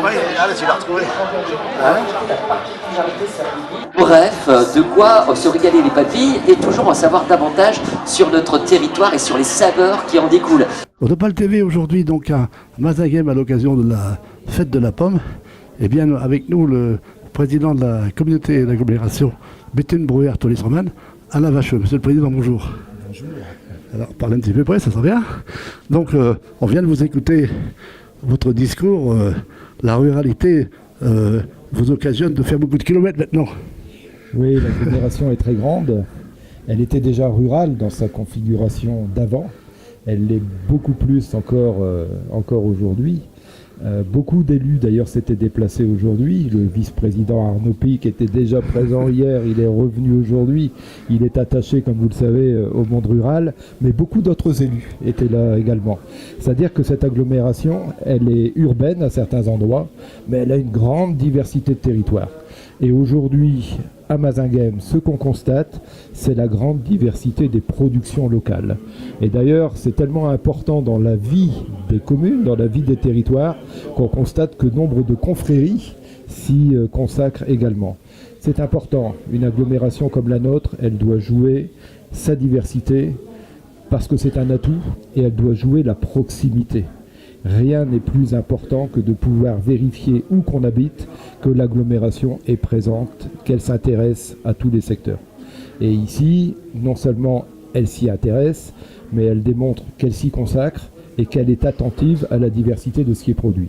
Oui, allez, tu l'as retrouvé. Hein? Bref, de quoi se régaler les papilles et toujours en savoir davantage sur notre territoire et sur les saveurs qui en découlent. Rodopal TV aujourd'hui donc à Mazinguem à l'occasion de la fête de la pomme. Et bien avec nous le président de la communauté d'agglomération Bethune-Brouwer-Tolis-Roman, Alain Vacheux. Monsieur le Président, bonjour. Bonjour. Alors parlez un petit peu près, ça sent bien. Donc on vient de vous écouter votre discours. La ruralité vous occasionne de faire beaucoup de kilomètres maintenant. Oui, l'agglomération est très grande. Elle était déjà rurale dans sa configuration d'avant. Elle l'est beaucoup plus encore aujourd'hui. Beaucoup d'élus d'ailleurs s'étaient déplacés aujourd'hui. Le vice-président Arnaud Pic était déjà présent hier, il est revenu aujourd'hui. Il est attaché, comme vous le savez, au monde rural, mais beaucoup d'autres élus étaient là également. C'est-à-dire que cette agglomération, elle est urbaine à certains endroits, mais elle a une grande diversité de territoires. Et aujourd'hui, à Mazinguem, ce qu'on constate, c'est la grande diversité des productions locales. Et d'ailleurs, c'est tellement important dans la vie des communes, dans la vie des territoires, qu'on constate que nombre de confréries s'y consacrent également. C'est important. Une agglomération comme la nôtre, elle doit jouer sa diversité parce que c'est un atout et elle doit jouer la proximité. Rien n'est plus important que de pouvoir vérifier où qu'on habite, que l'agglomération est présente, qu'elle s'intéresse à tous les secteurs. Et ici, non seulement elle s'y intéresse, mais elle démontre qu'elle s'y consacre et qu'elle est attentive à la diversité de ce qui est produit.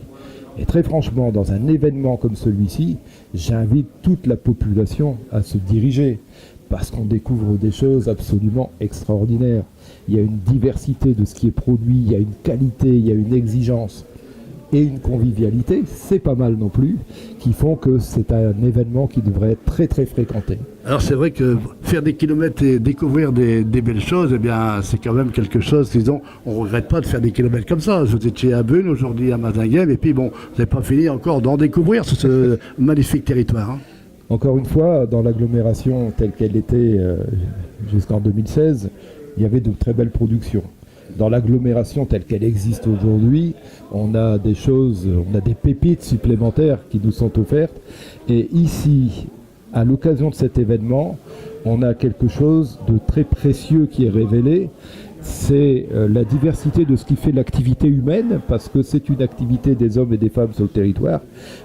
Et très franchement, dans un événement comme celui-ci, j'invite toute la population à se diriger, parce qu'on découvre des choses absolument extraordinaires. Il y a une diversité de ce qui est produit, il y a une qualité, il y a une exigence et une convivialité, c'est pas mal non plus, qui font que c'est un événement qui devrait être très très fréquenté. Alors c'est vrai que faire des kilomètres et découvrir des belles choses, eh bien c'est quand même quelque chose, disons, on ne regrette pas de faire des kilomètres comme ça. Vous étiez à Bune, aujourd'hui à Mazinguem, et puis bon, vous n'avez pas fini encore d'en découvrir ce magnifique territoire. Hein. Encore une fois, dans l'agglomération telle qu'elle était jusqu'en 2016, il y avait de très belles productions. Dans l'agglomération telle qu'elle existe aujourd'hui, on a des choses, on a des pépites supplémentaires qui nous sont offertes. Et ici, à l'occasion de cet événement, on a quelque chose de très précieux qui est révélé. C'est la diversité de ce qui fait l'activité humaine, parce que c'est une activité des hommes et des femmes sur le territoire,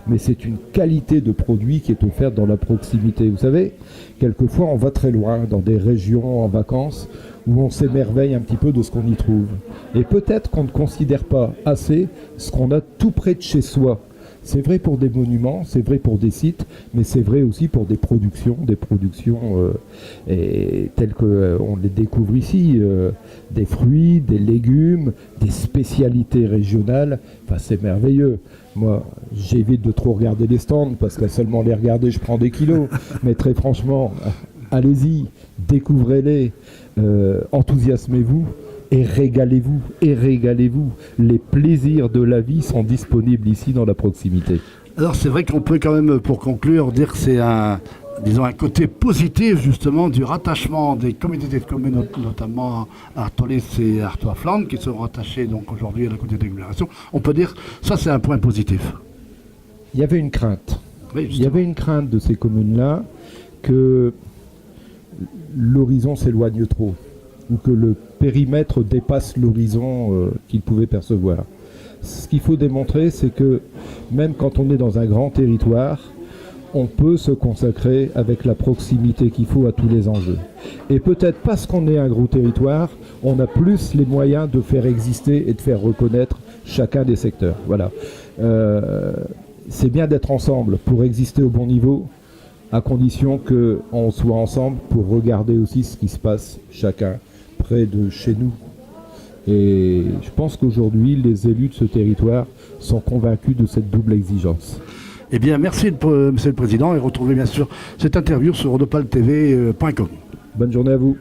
mais c'est une qualité de produit qui est offerte dans la proximité. Vous savez, quelquefois on va très loin, dans des régions en vacances, où on s'émerveille un petit peu de ce qu'on y trouve. Et peut-être qu'on ne considère pas assez ce qu'on a tout près de chez soi. C'est vrai pour des monuments, c'est vrai pour des sites, mais c'est vrai aussi pour des productions telles qu'on les découvre ici, des fruits, des légumes, des spécialités régionales. Enfin, c'est merveilleux. Moi, j'évite de trop regarder les stands, parce qu'à seulement les regarder, je prends des kilos. Mais très franchement, allez-y, découvrez-les, enthousiasmez-vous. Et régalez-vous, et régalez-vous. Les plaisirs de la vie sont disponibles ici dans la proximité. Alors c'est vrai qu'on peut quand même, pour conclure, dire que c'est un côté positif justement du rattachement des communautés de communes, notamment à Tolis et Artois-Flandre, qui sont rattachés donc aujourd'hui à la communauté d'agglomération. On peut dire ça c'est un point positif. Il y avait une crainte. Oui, il y avait une crainte de ces communes-là que l'horizon s'éloigne trop, ou que le périmètre dépasse l'horizon qu'ils pouvaient percevoir. Ce qu'il faut démontrer, c'est que même quand on est dans un grand territoire, on peut se consacrer avec la proximité qu'il faut à tous les enjeux. Et peut-être parce qu'on est un gros territoire, on a plus les moyens de faire exister et de faire reconnaître chacun des secteurs. Voilà. C'est bien d'être ensemble pour exister au bon niveau, à condition qu'on soit ensemble pour regarder aussi ce qui se passe chacun près de chez nous. Et je pense qu'aujourd'hui, les élus de ce territoire sont convaincus de cette double exigence. Eh bien, merci Monsieur le Président, et retrouvez bien sûr cette interview sur rodopaltv.com. Bonne journée à vous.